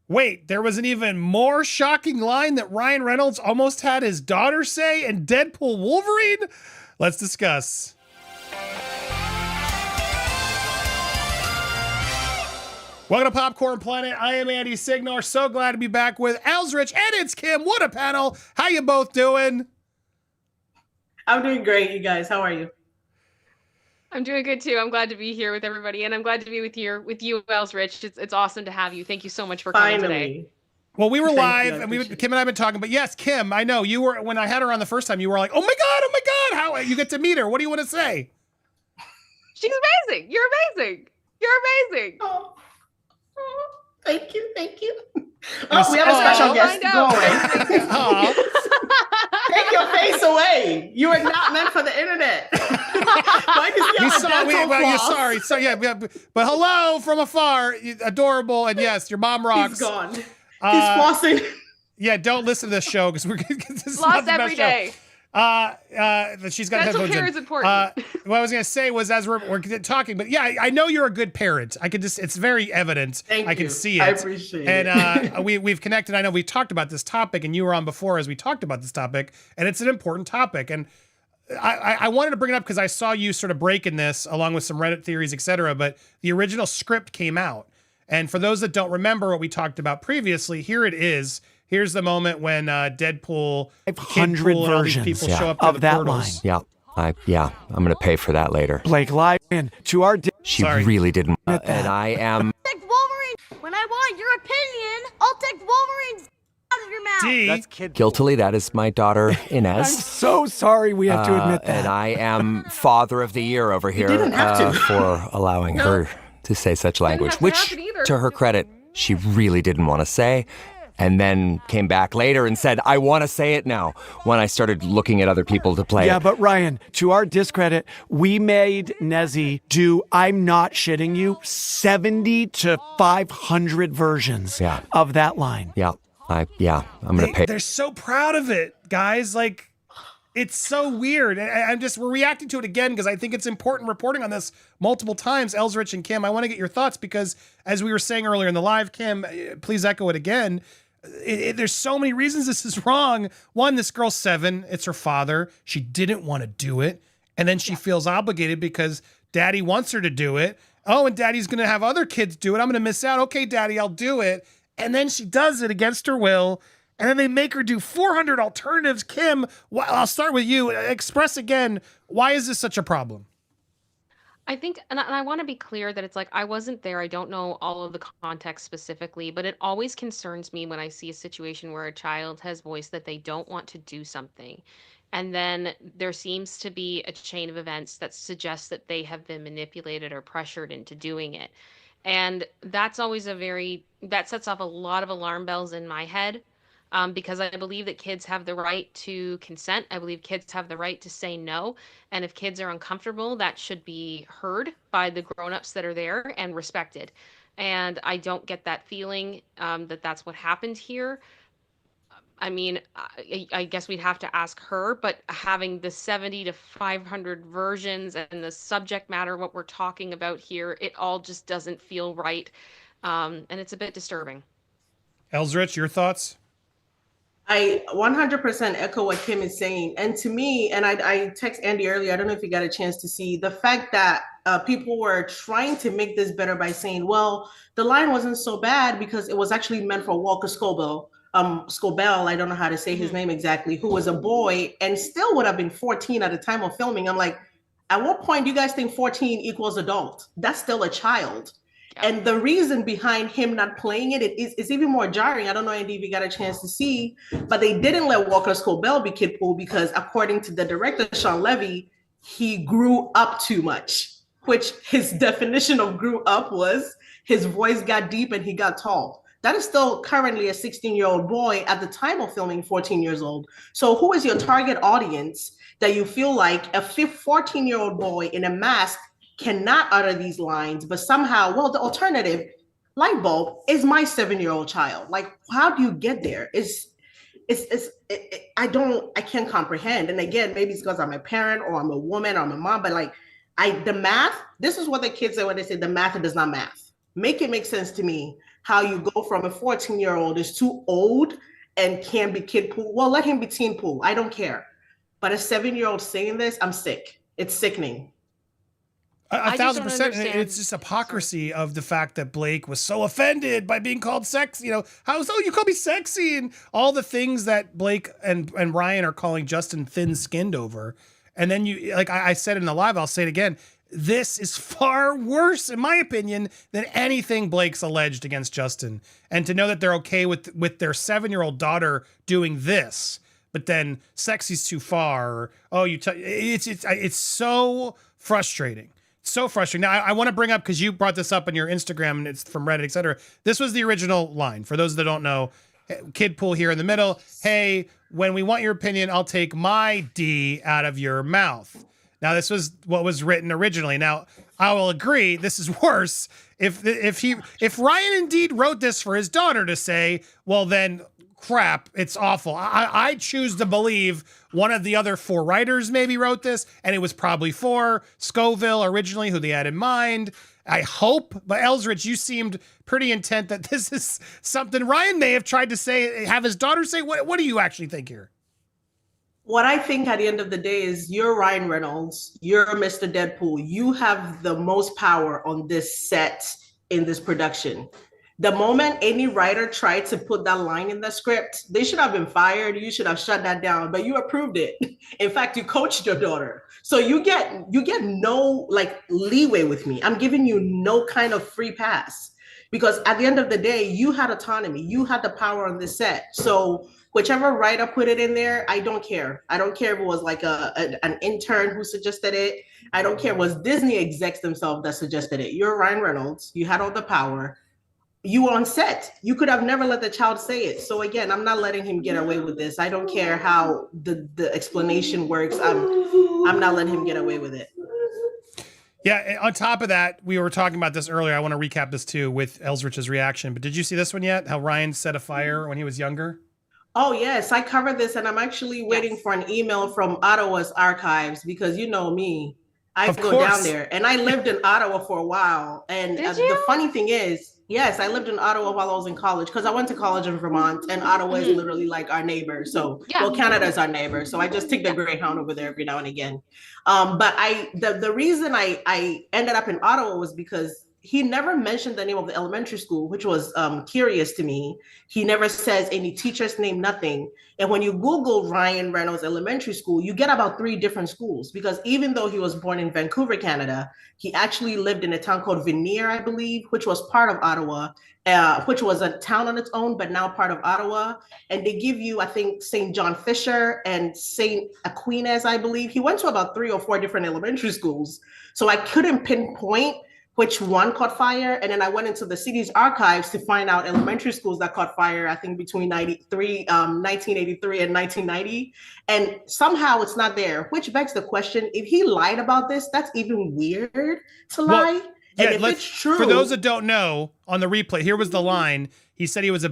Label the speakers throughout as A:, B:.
A: Wait, there was an even more shocking line that Ryan Reynolds almost had his daughter say in Deadpool Wolverine? Let's discuss. Welcome to Popcorn Planet. I am Andy Signore. So glad to be back with Outrage and it's Kim. What a panel. How you both doing?
B: I'm doing great, you guys. How are you?
C: I'm doing good too. I'm glad to be here with everybody, and I'm glad to be with you, Outrage. It's awesome to have you. Thank you so much for coming today.
A: Well, we were live, and Kim and I have been talking. But yes, Kim, I know you were when I had her on the first time. You were like, "Oh my god, how you get to meet her? What do you want to say?"
C: She's amazing. You're amazing. You're amazing.
B: Oh, thank you. Oh, we have a special guest. Go away. Take your face away. You are not meant for the internet.
A: Sorry. So yeah, but hello from afar, adorable, and yes, your mom rocks.
B: He's gone. He's flossing.
A: Yeah, don't listen to this show because we're
C: floss every day.
A: She's got headphones
C: care
A: in.
C: is important.
A: What I was gonna say was as we're talking, but yeah, I know you're a good parent. It's very evident.
B: I
A: can see it.
B: I appreciate it.
A: And we've connected. I know we talked about this topic, and you were on before as we talked about this topic, and it's an important topic. And I wanted to bring it up because I saw you sort of breaking this along with some Reddit theories, etc. But the original script came out, and for those that don't remember what we talked about previously, here it is. Here's the moment when Deadpool,
D: 500
A: Kidpool,
D: versions
A: people show up to
D: of
A: the
D: that
A: portals.
D: line.
E: I'm going to pay for that later.
D: Blake live in to our.
E: She really didn't.
D: And
E: I am.
F: Take Wolverine. When I want your opinion, I'll take Wolverine's out of your mouth.
A: D.
D: That's Kidpool.
E: Guiltily, that is my daughter,
D: I'm
E: Inez.
D: so sorry we have to admit that.
E: And I am Father of the Year over here
B: didn't have to.
E: for allowing her to say such language,
C: have to
E: which,
C: happen either.
E: to her credit, she really didn't want to say. And then came back later and said, I want to say it now, when I started looking at other people to play
D: Yeah,
E: it.
D: but Ryan, to our discredit, we made Nezzy do, I'm not shitting you, 70 to 500 versions of that line.
E: I'm going to pay.
A: They're so proud of it, guys. Like, it's so weird. We're reacting to it again because I think it's important reporting on this multiple times. Elsrich and Kim, I want to get your thoughts because as we were saying earlier in the live, Kim, please echo it again. There's so many reasons this is wrong. One, this girl's 7. It's her father. She didn't want to do it. And then she feels obligated because daddy wants her to do it. Oh, and daddy's going to have other kids do it. I'm going to miss out. Okay, daddy, I'll do it. And then she does it against her will. And then they make her do 400 alternatives. Kim, I'll start with you. Express again, why is this such a problem?
C: I think, and I want to be clear that it's like, I wasn't there. I don't know all of the context specifically, but it always concerns me when I see a situation where a child has voiced that they don't want to do something. And then there seems to be a chain of events that suggests that they have been manipulated or pressured into doing it. And that's always that sets off a lot of alarm bells in my head. Because I believe that kids have the right to consent. I believe kids have the right to say no. And if kids are uncomfortable, that should be heard by the grown-ups that are there and respected. And I don't get that feeling that that's what happened here. I mean, I guess we'd have to ask her, but having the 70 to 500 versions and the subject matter, what we're talking about here, it all just doesn't feel right. And it's a bit disturbing.
A: Elsrich, your thoughts?
B: I 100% echo what Kim is saying. And to me, and I text Andy earlier, I don't know if you got a chance to see the fact that people were trying to make this better by saying, well, the line wasn't so bad because it was actually meant for Walker Scobell, I don't know how to say his name exactly, who was a boy and still would have been 14 at the time of filming. I'm like, at what point do you guys think 14 equals adult? That's still a child. And the reason behind him not playing it is even more jarring. I don't know, Andy, if you got a chance to see, but they didn't let Walker Scobell be Kidpool because according to the director, Sean Levy, he grew up too much, which his definition of grew up was his voice got deep and he got tall. That is still currently a 16-year-old boy at the time of filming 14 years old. So who is your target audience that you feel like a 14-year-old boy in a mask cannot utter these lines, but somehow, well, the alternative light bulb is my 7-year-old child. Like, how do you get there? I can't comprehend. And again, maybe it's because I'm a parent or I'm a woman or I'm a mom, but like, the math, this is what the kids say when they say the math does not math. Make it make sense to me. how you go from a 14-year-old is too old and can be kid pool. Well, let him be teen pool. I don't care. But a 7-year-old saying this, I'm sick. It's sickening.
A: A
C: I just don't
A: 1,000%.
C: understand.
A: It's just hypocrisy of the fact that Blake was so offended by being called sexy. You know, you call me sexy, and all the things that Blake and Ryan are calling Justin thin-skinned over. And then you, like I said in the live, I'll say it again. This is far worse, in my opinion, than anything Blake's alleged against Justin. And to know that they're okay with their 7-year-old daughter doing this, but then sexy's too far. Or, oh, it's so frustrating. So frustrating. Now, I want to bring up, because you brought this up on your Instagram, and it's from Reddit, etc. This was the original line. For those that don't know, Kidpool here in the middle. Hey, when we want your opinion, I'll take my D out of your mouth. Now, this was what was written originally. Now, I will agree, this is worse. If Ryan indeed wrote this for his daughter to say, well, then crap, it's awful. I choose to believe one of the other 4 writers maybe wrote this, and it was probably for Scoville originally, who they had in mind. I hope, but Elsrich, you seemed pretty intent that this is something Ryan may have tried to say, have his daughter say. What do you actually think here?
B: What I think at the end of the day is you're Ryan Reynolds, you're Mr. Deadpool. You have the most power on this set in this production. The moment any writer tried to put that line in the script, they should have been fired. You should have shut that down, but you approved it. In fact, you coached your daughter. So you get no like leeway with me. I'm giving you no kind of free pass, because at the end of the day, you had autonomy. You had the power on this set. So whichever writer put it in there, I don't care. I don't care if it was like an intern who suggested it. I don't care if it was Disney execs themselves that suggested it. You're Ryan Reynolds. You had all the power. You were on set. You could have never let the child say it. So again, I'm not letting him get away with this. I don't care how the explanation works. I'm not letting him get away with it.
A: Yeah, on top of that, we were talking about this earlier. I want to recap this too with Elsrich's reaction. But did you see this one yet? How Ryan set a fire when he was younger?
B: Oh, yes, I covered this, and I'm actually waiting for an email from Ottawa's archives, because you know me. I go down there, and I lived in Ottawa for a while. And the funny thing is, yes, I lived in Ottawa while I was in college, because I went to college in Vermont, and Ottawa is literally like our neighbor. So, well, Canada is our neighbor. So I just take the Greyhound over there every now and again. But the reason I ended up in Ottawa was because he never mentioned the name of the elementary school, which was curious to me. He never says any teacher's name, nothing. And when you Google Ryan Reynolds Elementary School, you get about 3 different schools, because even though he was born in Vancouver, Canada, he actually lived in a town called Vanier, I believe, which was part of Ottawa, which was a town on its own, but now part of Ottawa. And they give you, I think, St. John Fisher and St. Aquinas, I believe. He went to about 3 or 4 different elementary schools. So I couldn't pinpoint which one caught fire. And then I went into the city's archives to find out elementary schools that caught fire, I think between 1983 and 1990. And somehow it's not there, which begs the question, if he lied about this, that's even weird to lie.
A: Well,
B: and if it's true.
A: For those that don't know, on the replay, here was the line. He said he was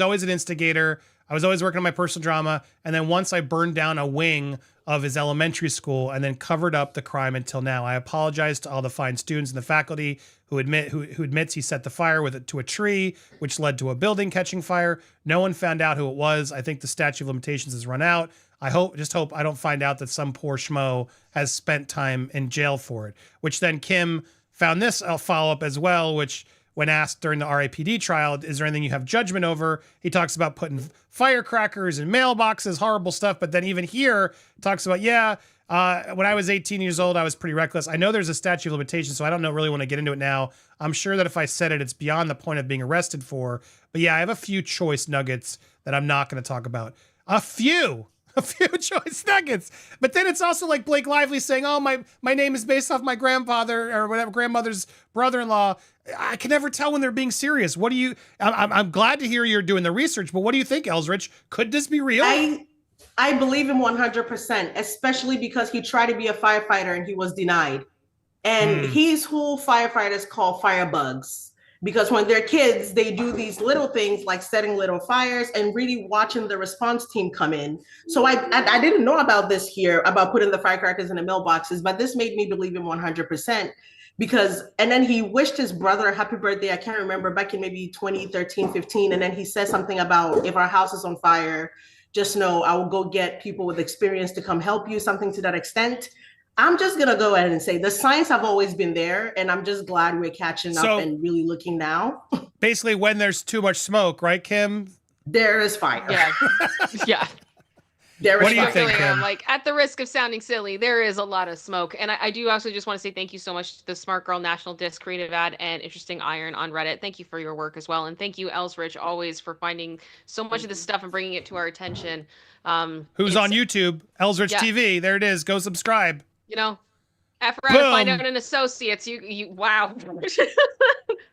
A: always an instigator. I was always working on my personal drama. And then once I burned down a wing of his elementary school and then covered up the crime until now. I apologize to all the fine students and the faculty who admits he set the fire to a tree, which led to a building catching fire. No one found out who it was. I think the statute of limitations has run out. I hope I don't find out that some poor schmo has spent time in jail for it, which then Kim found this follow-up as well, which when asked during the RAPD trial, is there anything you have judgment over? He talks about putting firecrackers in mailboxes, horrible stuff. But then even here talks about, when I was 18 years old, I was pretty reckless. I know there's a statute of limitations, so I don't really want to get into it now. I'm sure that if I said it, it's beyond the point of being arrested for. But yeah, I have a few choice nuggets that I'm not going to talk about. A few choice nuggets. But then it's also like Blake Lively saying, oh, my name is based off my grandfather or whatever, grandmother's brother-in-law. I can never tell when they're being serious. I'm glad to hear you're doing the research, but what do you think, Elsrich? Could this be real?
B: I believe him 100%, especially because he tried to be a firefighter and he was denied. And he's who firefighters call firebugs. Because when they're kids, they do these little things like setting little fires and really watching the response team come in. So I didn't know about this here, about putting the firecrackers in the mailboxes, but this made me believe him 100%. and then he wished his brother a happy birthday. I can't remember, back in maybe 2013, 15. And then he said something about, if our house is on fire, just know I will go get people with experience to come help you, something to that extent. I'm just going to go ahead and say the signs have always been there, and I'm just glad we're catching up and really looking now.
A: Basically, when there's too much smoke, right, Kim?
B: There is fire.
C: Yeah. Yeah.
A: What do you think, Kim?
C: Like, at the risk of sounding silly, there is a lot of smoke. And I do also just want to say thank you so much to the Smart Girl National Disc Creative Ad and Interesting Iron on Reddit. Thank you for your work as well. And thank you, Elsrich, always for finding so much of this stuff and bringing it to our attention.
A: Who's on YouTube? Elsrich TV. There it is. Go subscribe.
C: You know, after I find out an associates, you wow.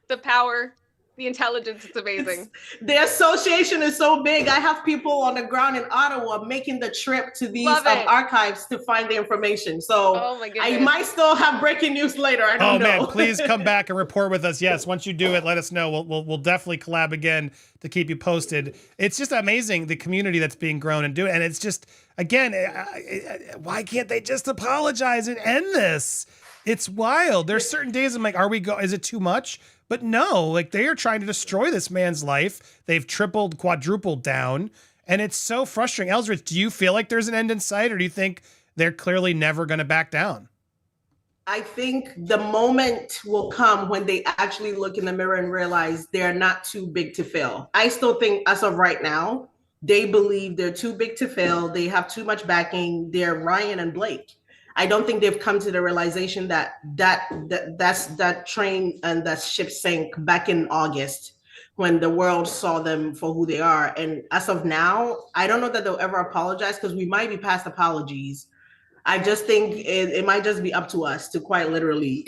C: The power, the intelligence, it's amazing.
B: The association is so big. I have people on the ground in Ottawa making the trip to these archives to find the information. So I might still have breaking news later. I don't know.
A: Oh man, please come back and report with us. Yes, once you do it, let us know. We'll definitely collab again to keep you posted. It's just amazing, the community that's being grown and and it's just, again, why can't they just apologize and end this? It's wild. There's certain days I'm like, is it too much? But no, like, they are trying to destroy this man's life. They've tripled, quadrupled down, and it's so frustrating. Elsrich, do you feel like there's an end in sight, or do you think they're clearly never going to back down?
B: I think the moment will come when they actually look in the mirror and realize they're not too big to fail. I still think, as of right now, they believe they're too big to fail. They have too much backing. They're Ryan and Blake. I don't think they've come to the realization that train and that ship sank back in August when the world saw them for who they are. And as of now, I don't know that they'll ever apologize, because we might be past apologies. I just think it might just be up to us to quite literally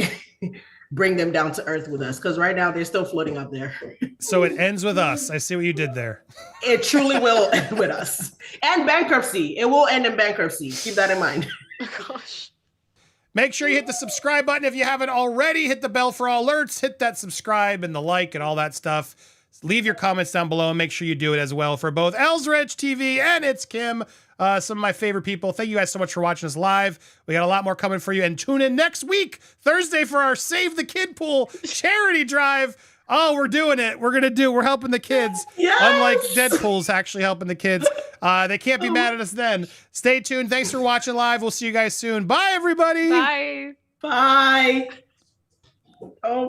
B: bring them down to earth with us, because right now they're still floating up there.
A: So it ends with us. I see what you did there.
B: It truly will end with us. And bankruptcy. It will end in bankruptcy. Keep that in mind.
C: Oh, gosh.
A: Make sure you hit the subscribe button if you haven't already. Hit the bell for all alerts. Hit that subscribe and the like and all that stuff. Leave your comments down below and make sure you do it as well for both Elsrich TV and It's Kim. Some of my favorite people. Thank you guys so much for watching us live. We got a lot more coming for you. And tune in next week, Thursday, for our Save the Kidpool charity drive. Oh, we're doing it. We're helping the kids.
B: Yes!
A: Unlike Deadpool's actually helping the kids. They can't be mad at us then. Stay tuned. Thanks for watching live. We'll see you guys soon. Bye, everybody.
C: Bye.
B: Bye. Oh.